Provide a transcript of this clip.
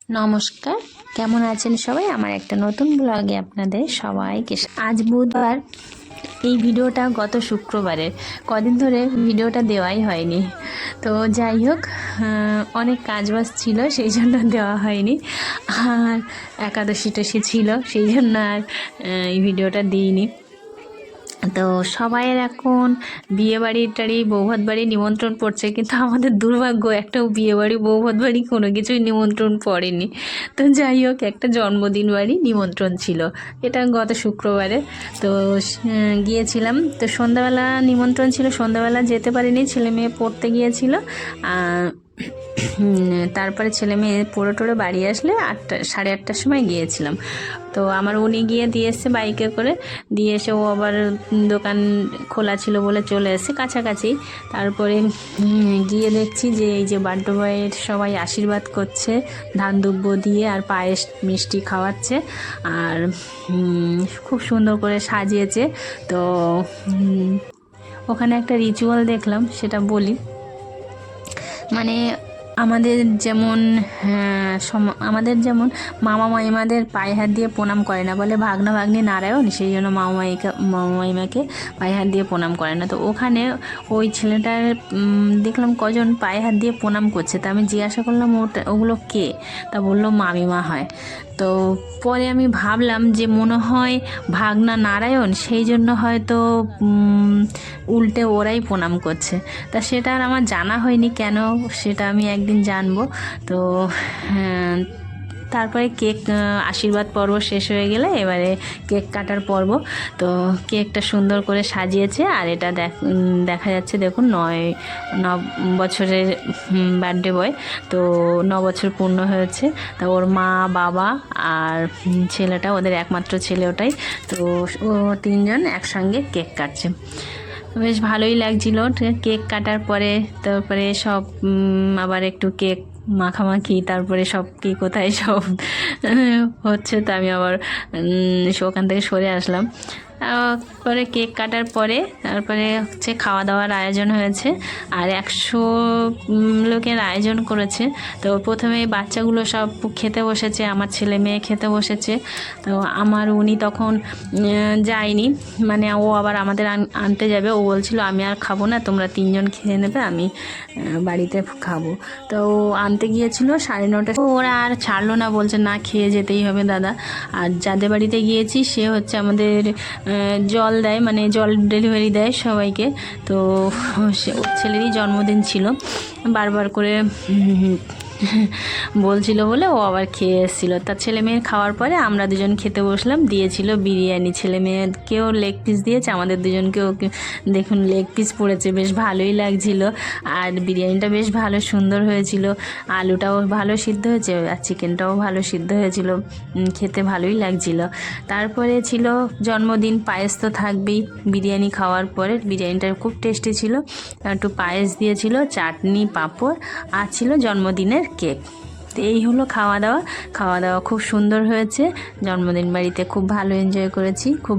নমস্কার, কেমন আছেন সবাই? আমার একটা নতুন ব্লগে আপনাদের সবাইকে আজ বুধবার। এই ভিডিওটা গত শুক্রবারের, কদিন ধরে ভিডিওটা দেওয়াই হয়নি। তো যাই হোক, অনেক কাজবাজ ছিল, সেই জন্য দেওয়া হয়নি। আর একাদশী টসী ছিল, সেই জন্য আর এই ভিডিওটা দিইনি। তো সবাইয়ের এখন বিয়েবাড়ির টাড়ি বৌভাত বাড়ি নিমন্ত্রণ পড়ছে, কিন্তু আমাদের দুর্ভাগ্য একটাও বিয়েবাড়ি বৌভাত বাড়ি কোনো কিছুই নিমন্ত্রণ পড়েনি। তো যাই হোক, একটা জন্মদিন বাড়ি নিমন্ত্রণ ছিল, এটা গত শুক্রবারে। তো গিয়েছিলাম। তো সন্ধ্যাবেলা নিমন্ত্রণ ছিল, সন্ধ্যাবেলা যেতে পারিনি, ছেলে মেয়ে পড়তে গিয়েছিল। তারপরে ছেলে মেয়ে পড়ে টোড়ে বাড়ি আসলে 8টা 8:30টার সময় গিয়েছিলাম। তো আমার উনি গিয়ে দিয়ে এসছে বাইকে করে, দিয়ে এসে ও আবার দোকান খোলা ছিল বলে চলে এসে কাছাকাছি। তারপরে গিয়ে দেখছি যে এই যে বার্থডে বয়ের সবাই আশীর্বাদ করছে ধান দুব্য দিয়ে, আর পায়েস মিষ্টি খাওয়াচ্ছে, আর খুব সুন্দর করে সাজিয়েছে। তো ওখানে একটা রিচুয়াল দেখলাম, সেটা বলি। মানে আমাদের যেমন আমাদের যেমন মামা মাইমাদের পায়ে হাত দিয়ে প্রণাম করে না, বলে ভাগনা ভাগ্নি নারায়ণ, সেই জন্য মামা মাইমাকে পায়ে হাত দিয়ে প্রণাম করে না। তো ওখানে ওই ছেলেটার দেখলাম কজন পায়ে হাত দিয়ে প্রণাম করছে। তা আমি জিজ্ঞাসা করলাম ওগুলো কে? তা বললো মামিমা হয়। তো পরে আমি ভাবলাম যে মনে হয় ভাগনা নারায়ণ, সেই জন্য হয়তো উল্টে ওরাই প্রণাম করছে। তা সেটা আর আমার জানা হয়নি কেন, সেটা আমি একদিন জানবো। তো তারপরে কেক আশীর্বাদ পর্ব শেষ হয়ে গেলে এবারে কেক কাটার পর্ব। তো কেকটা সুন্দর করে সাজিয়েছে, আর এটা দেখা যাচ্ছে দেখুন 9 বছরের বার্থডে বয়। তো 9 বছর পূর্ণ হয়েছে। তা ওর মা বাবা আর ছেলেটা, ওদের একমাত্র ছেলে ওটাই। তো ও 3জন একসঙ্গে কেক কাটছে, বেশ ভালোই লাগছিল। কেক কাটার পরে তারপরে সব আবার একটু কেক মাখামাখি, তারপরে সব কি কোথায় সব হচ্ছে। তো আমি আবার ওখান থেকে সরে আসলাম। তারপরে কেক কাটার পরে তারপরে হচ্ছে খাওয়া দাওয়ার আয়োজন হয়েছে, আর 100 লোকের আয়োজন করেছে। তো প্রথমে বাচ্চাগুলো সব খেতে বসেছে, আমার ছেলে মেয়ে খেতে বসেছে। তো আমার উনি তখন যায়নি, মানে ও আবার আমাদের আনতে যাবে। ও বলছিল আমি আর খাবো না, তোমরা 3জন খেয়ে নেবে, আমি বাড়িতে খাবো। তো ও আনতে গিয়েছিল 9:30। ওরা আর ছাড়লো না, বলছে না খেয়ে যেতেই হবে দাদা। আর যাদের বাড়িতে গিয়েছি সে হচ্ছে আমাদের জল দেয়, মানে জল ডেলিভারি দেয় সবাইকে। তো সে ওর ছেলেরই জন্মদিন ছিল, বারবার করে বলছিল বলে ও আবার খেয়ে এসেছিলো। তার ছেলে মেয়ের খাওয়ার পরে আমরা দুজন খেতে বসলাম, দিয়েছিল বিরিয়ানি। ছেলে মেয়েকেও লেগ পিস দিয়েছে, আমাদের দুজনকেও দেখুন লেগ পিস পড়েছে, বেশ ভালোই লাগছিল। আর বিরিয়ানিটা বেশ ভালো সুন্দর হয়েছিল, আলুটাও ভালো সিদ্ধ হয়েছে, আর চিকেনটাও ভালো সিদ্ধ হয়েছিল, খেতে ভালোই লাগছিল। তারপরে ছিল জন্মদিন, পায়েস তো থাকবেই বিরিয়ানি খাওয়ার পরে। বিরিয়ানিটা খুব টেস্টি ছিল, একটু পায়েস দিয়েছিল, চাটনি পাঁপড়, আর ছিল জন্মদিনের কেক। তো এই হলো খাওয়া দাওয়া। খাওয়া দাওয়া খুব সুন্দর হয়েছে, জন্মদিন বাড়িতে খুব ভালো এনজয় করেছি, খুব